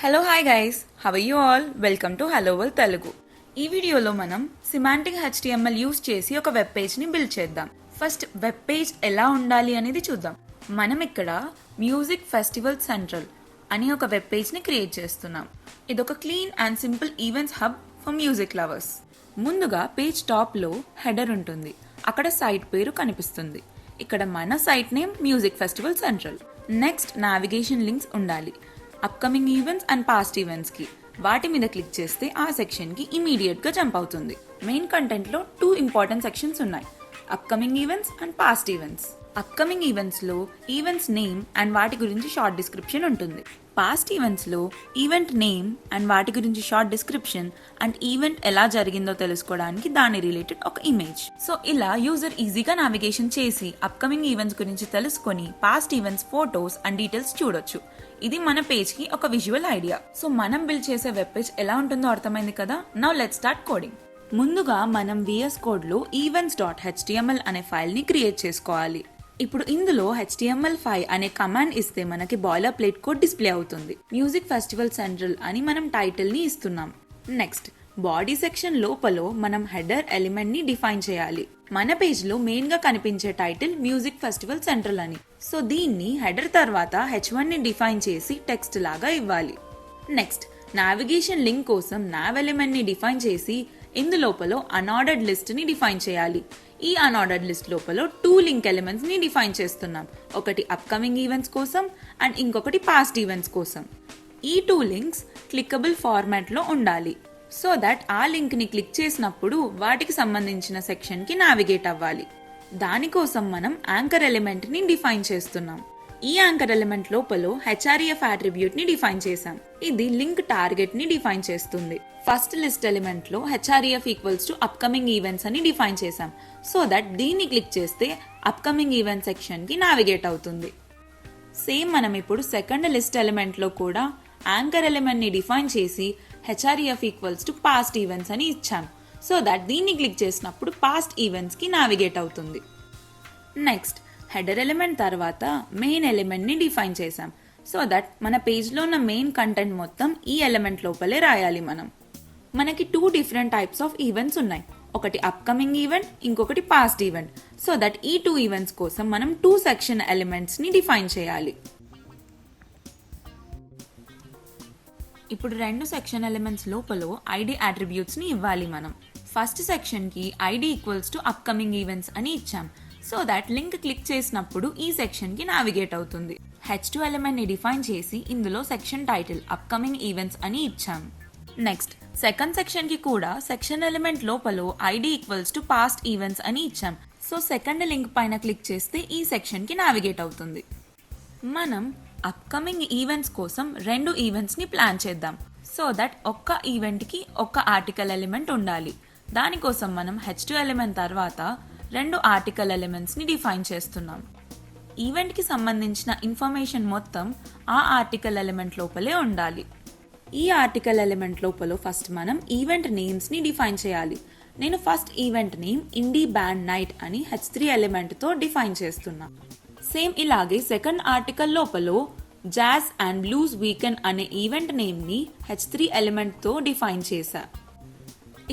Hello hi guys, have you all? Welcome to hello world Telugu. ఈ వీడియోలో మనం semantic HTML use చేసి ఒక వెబ్ పేజ్ని బిల్డ్ చేద్దాం. ఫస్ట్ వెబ్ పేజ్ ఎలా ఉండాలి అనేది చూద్దాం. మనం ఇక్కడ మ్యూజిక్ ఫెస్టివల్ సెంట్రల్ అని ఒక వెబ్ పేజ్ని క్రియేట్ చేస్తున్నాం. ఇదొక clean and simple events hub for music lovers. ముందుగా పేజ్ టాప్లో హెడర్ ఉంటుంది, అక్కడ సైట్ పేరు కనిపిస్తుంది. ఇక్కడ మన site name music festival central. Next navigation links ఉండాలి, upcoming events and past events కి. వాటి మీద క్లిక్ చేస్తే ఆ సెక్షన్ కి ఇమీడియట్ గా జంప్ అవుతుంది. మెయిన్ కంటెంట్ లో 2 ఇంపార్టెంట్ సెక్షన్స్ ఉన్నాయి, upcoming events and past events. Upcoming events లో ఈవెంట్స్ నేమ్ అండ్ వాటి గురించి షార్ట్ డిస్క్రిప్షన్ ఉంటుంది. పాస్ట్ ఈవెంట్స్ లో ఈవెంట్ నేమ్ అండ్ వాటి గురించి షార్ట్ డిస్క్రిప్షన్ అండ్ ఈవెంట్ ఎలా జరిగిందో తెలుసుకోవడానికి దాని రిలేటెడ్ ఒక ఇమేజ్. సో ఇలా యూజర్ ఈజీగా నావిగేషన్ చేసి అప్కమింగ్ ఈవెంట్స్ గురించి తెలుసుకొని past events photos and details చూడొచ్చు. ఇది మన పేజ్ కి ఒక విజువల్ ఐడియా. సో మనం బిల్డ్ చేసే వెబ్ పేజ్ ఎలా ఉంటుందో అర్థమైంది కదా. Now let's start coding. ముందుగా మనం VS కోడ్ లో events.html అనే ఫైల్ ని క్రియేట్ చేసుకోవాలి. ఇప్పుడు ఇందులో HTML5 అనే కమాండ్ ఇస్తే మనకి బాయిలర్ ప్లేట్ కోడ్ డిస్ప్లే అవుతుంది. మ్యూజిక్ ఫెస్టివల్ సెంట్రల్ అని మనం టైటిల్ ని ఇస్తున్నాం. నెక్స్ట్ బాడీ సెక్షన్ లోపల మనం హెడర్ ఎలిమెంట్ ని డిఫైన్ చేయాలి. మన పేజ్ లో మెయిన్ గా కనిపించే టైటిల్ మ్యూజిక్ ఫెస్టివల్ సెంట్రల్ అని. సో దీన్ని హెడర్ తర్వాత H1 ని డిఫైన్ చేసి టెక్స్ట్ లాగా ఇవ్వాలి. నెక్స్ట్ నావిగేషన్ లింక్ కోసం nav ఎలిమెంట్ ని డిఫైన్ చేసి ఇందులోపల అన్ఆర్డర్డ్ లిస్ట్ ని డిఫైన్ చేయాలి. ఈ అన్ఆర్డర్డ్ లిస్ట్ లోపల 2 లింక్ ఎలిమెంట్స్ ని డిఫైన్ చేస్తున్నాం, ఒకటి అప్కమింగ్ ఈవెంట్స్ కోసం అండ్ ఇంకొకటి పాస్ట్ ఈవెంట్స్ కోసం. ఈ 2 లింక్స్ క్లిక్కబుల్ ఫార్మాట్ లో ఉండాలి, సో దట్ ఆ లింక్ ని క్లిక్ చేసినప్పుడు వాటికి సంబంధించిన సెక్షన్ కి నావిగేట్ అవ్వాలి. దానికోసం మనం యాంకర్ ఎలిమెంట్ ని డిఫైన్ చేస్తున్నాం. ఈ యాంకర్ ఎలిమెంట్ లోపల href అట్రిబ్యూట్ ని డిఫైన్ చేసాం. ఇది లింక్ టార్గెట్ ని డిఫైన్ చేస్తుంది. ఫస్ట్ లిస్ట్ ఎలిమెంట్ లో href equals to upcoming events అని డిఫైన్ చేసాం, సో దట్ దీన్ని క్లిక్ చేస్తే అప్కమింగ్ ఈవెంట్ సెక్షన్ కి నావిగేట్ అవుతుంది. సేమ్ మనం ఇప్పుడు సెకండ్ లిస్ట్ ఎలిమెంట్ లో కూడా యాంకర్ ఎలిమెంట్ ని డిఫైన్ చేసి href equals to past events అని ఇచ్చాం, సో దట్ దీన్ని క్లిక్ చేసినప్పుడు పాస్ట్ ఈవెంట్స్ కి నావిగేట్ అవుతుంది. నెక్స్ట్ హెడర్ ఎలిమెంట్ తర్వాత మెయిన్ ఎలిమెంట్ ని డిఫైన్ చేసాం, సో దట్ మన పేజ్ లో ఉన్న మెయిన్ కంటెంట్ మొత్తం ఈ ఎలిమెంట్ లోపలే రాయాలి. మనకి 2 డిఫరెంట్ టైప్స్ ఆఫ్ ఈవెంట్స్ ఉన్నాయి, ఒకటి అప్కమింగ్ ఈవెంట్, ఇంకొకటి పాస్ట్ ఈవెంట్. సో దట్ ఈ 2 ఈవెంట్స్ కోసం మనం 2 సెక్షన్ ఎలిమెంట్స్ ని డిఫైన్ చేయాలి. ఇప్పుడు 2 సెక్షన్ ఎలిమెంట్స్ లోపల ఐడి అట్రిబ్యూట్స్ ని ఇవ్వాలి. మనం ఫస్ట్ సెక్షన్ కి ID equals to upcoming events అని ఇచ్చాం, సో దట్ లింక్ క్లిక్ చేసినప్పుడు ఈ సెక్షన్ కి నావిగేట్ అవుతుంది. H2 ఎలిమెంట్ ని డిఫైన్ చేసి ఇందులో సెక్షన్ టైటిల్ అప్కమింగ్ ఈవెంట్స్ అని ఇచ్చాం. నెక్స్ట్ సెకండ్ సెక్షన్ కి కూడా సెక్షన్ ఎలిమెంట్ లోపల ID equals to past events అని ఇచ్చాం, సో సెకండ్ లింక్ పైన క్లిక్ చేస్తే ఈ సెక్షన్ కి నావిగేట్ అవుతుంది. మనం అప్కమింగ్ ఈవెంట్స్ కోసం 2 ఈవెంట్స్ ని ప్లాన్ చేద్దాం, సో దట్ ఒక్క ఈవెంట్ కి ఒక్క ఆర్టికల్ ఎలిమెంట్ ఉండాలి. దానికోసం మనం H2 ఎలిమెంట్ తర్వాత 2 ఆర్టికల్ ఎలిమెంట్స్ ని డిఫైన్ చేస్తున్నాం. ఈవెంట్ కి సంబంధించిన ఇన్ఫర్మేషన్ మొత్తం ఆ ఆర్టికల్ ఎలిమెంట్ లోపలే ఉండాలి. ఈ ఆర్టికల్ ఎలిమెంట్ లోపల ఫస్ట్ మనం ఈవెంట్ నేమ్స్ ని డిఫైన్ చేయాలి. నేను first event name INDI band night అని H3 ఎలిమెంట్ తో డిఫైన్ చేస్తున్నా. సేమ్ ఇలాగే సెకండ్ ఆర్టికల్ లోపల జాజ్ అండ్ బ్లూస్ వీకెండ్ అనే ఈవెంట్ నేమ్ ని H3 ఎలిమెంట్ తో డిఫైన్ చేశా.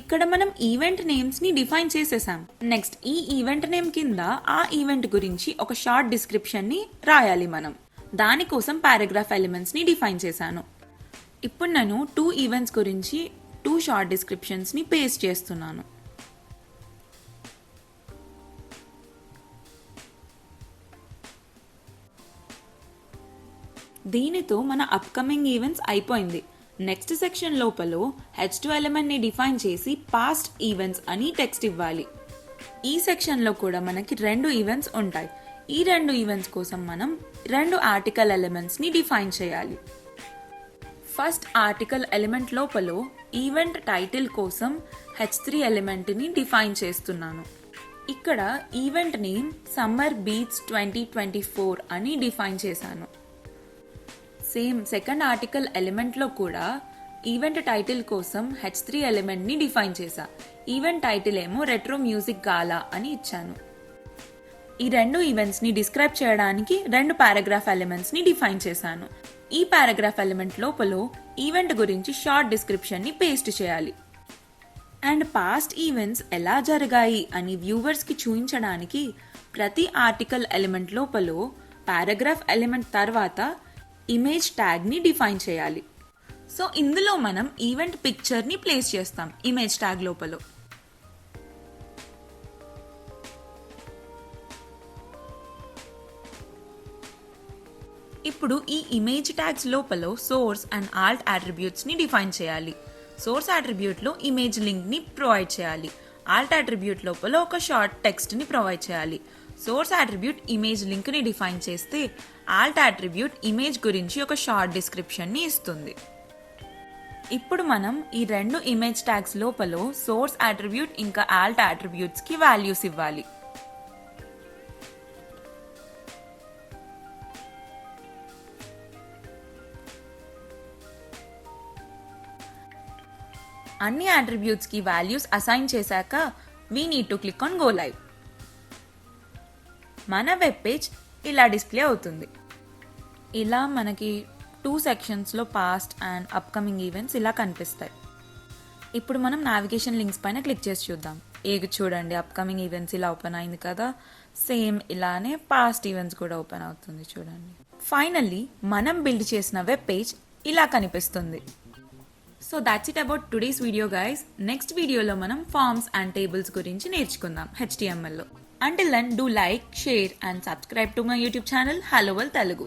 ఇక్కడ మనం ఈవెంట్ నేమ్స్ ని డిఫైన్ చేసేసాం. నెక్స్ట్ ఈ ఈవెంట్ నేమ్ కింద ఆ ఈవెంట్ గురించి ఒక షార్ట్ డిస్క్రిప్షన్ ని రాయాలి. మనం దానికోసం పారాగ్రాఫ్ ఎలిమెంట్స్ ని డిఫైన్ చేశాను. ఇప్పుడు నేను 2 ఈవెంట్స్ గురించి 2 షార్ట్ డిస్క్రిప్షన్స్ ని పేస్ట్ చేస్తున్నాను. దీనితో మన అప్కమింగ్ ఈవెంట్స్ అయిపోయింది. నెక్స్ట్ సెక్షన్ లోపల H2 ఎలిమెంట్ ని డిఫైన్ చేసి పాస్ట్ ఈవెంట్స్ అని టెక్స్ట్ ఇవ్వాలి. ఈ సెక్షన్ లో కూడా మనకి 2 ఈవెంట్స్ ఉంటాయి. ఈ 2 ఈవెంట్స్ కోసం మనం 2 ఆర్టికల్ ఎలిమెంట్స్ ని డిఫైన్ చేయాలి. ఫస్ట్ ఆర్టికల్ ఎలిమెంట్ లోపల ఈవెంట్ టైటిల్ కోసం H3 ఎలిమెంట్ ని డిఫైన్ చేస్తున్నాను. ఇక్కడ ఈవెంట్ నేమ్ సమ్మర్ బీచ్ 2024 అని డిఫైన్ చేశాను. సేమ్ సెకండ్ ఆర్టికల్ ఎలిమెంట్ లో కూడా ఈవెంట్ టైటిల్ కోసం H3 ఎలిమెంట్ ని డిఫైన్ చేశా. ఈవెంట్ టైటిల్ ఏమో రెట్రో మ్యూజిక్ గాలా అని ఇచ్చాను. ఈ 2 ఈవెంట్స్ ని డిస్క్రైబ్ చేయడానికి 2 పారాగ్రాఫ్ ఎలిమెంట్స్ ని డిఫైన్ చేశాను. ఈ పారాగ్రాఫ్ ఎలిమెంట్ లోపల ఈవెంట్ గురించి షార్ట్ డిస్క్రిప్షన్ ని పేస్ట్ చేయాలి. అండ్ పాస్ట్ ఈవెంట్స్ ఎలా జరిగాయి అని వ్యూవర్స్ కి చూపించడానికి ప్రతి ఆర్టికల్ ఎలిమెంట్ లోపల పారాగ్రాఫ్ ఎలిమెంట్ తర్వాత ఇమేజ్ ట్యాగ్ ని డిఫైన్ చేయాలి. సో ఇందులో మనం ఈవెంట్ పిక్చర్ ని ప్లేస్ చేస్తాం ఇమేజ్ ట్యాగ్ లోపల. ఇప్పుడు ఈ ఇమేజ్ ట్యాగ్స్ లోపల సోర్స్ అండ్ ఆల్ట్ అట్రిబ్యూట్స్ ని డిఫైన్ చేయాలి. సోర్స్ అట్రిబ్యూట్ లో ఇమేజ్ లింక్ ని ప్రొవైడ్ చేయాలి. ఆల్ట్ అట్రిబ్యూట్ లోపల ఒక షార్ట్ టెక్స్ట్ ని ప్రొవైడ్ చేయాలి. సోర్స్ అట్రిబ్యూట్ ఇమేజ్ లింక్ ని డిఫైన్ చేస్తే ఆల్ట్ అట్రిబ్యూట్ ఇమేజ్ గురించి ఒక షార్ట్ డిస్క్రిప్షన్ ని ఇస్తుంది. ఇప్పుడు మనం ఈ రెండు ఇమేజ్ ట్యాగ్స్ లోపల సోర్స్ అట్రిబ్యూట్ ఇంకా ఆల్ట్ అట్రిబ్యూట్స్ కి వాల్యూస్ ఇవ్వాలి. అన్ని అట్రిబ్యూట్స్ కి వాల్యూస్ అసైన్ చేశాక we need to click on go live. మన వెబ్ పేజ్ ఇలా డిస్ప్లే అవుతుంది. ఇలా మనకి 2 సెక్షన్స్లో పాస్ట్ అండ్ అప్కమింగ్ ఈవెంట్స్ ఇలా కనిపిస్తాయి. ఇప్పుడు మనం నావిగేషన్ లింక్స్ పైన క్లిక్ చేసి చూద్దాం. చూడండి అప్కమింగ్ ఈవెంట్స్ ఇలా ఓపెన్ అయింది కదా, సేమ్ ఇలానే పాస్ట్ ఈవెంట్స్ కూడా ఓపెన్ అవుతుంది చూడండి. ఫైనల్లీ మనం బిల్డ్ చేసిన వెబ్ పేజ్ ఇలా కనిపిస్తుంది. So that's it about today's video guys. Next వీడియోలో మనం ఫార్మ్స్ అండ్ టేబుల్స్ గురించి నేర్చుకుందాం HTML లో. Until then, do like, share and subscribe to my YouTube channel Hello World Telugu.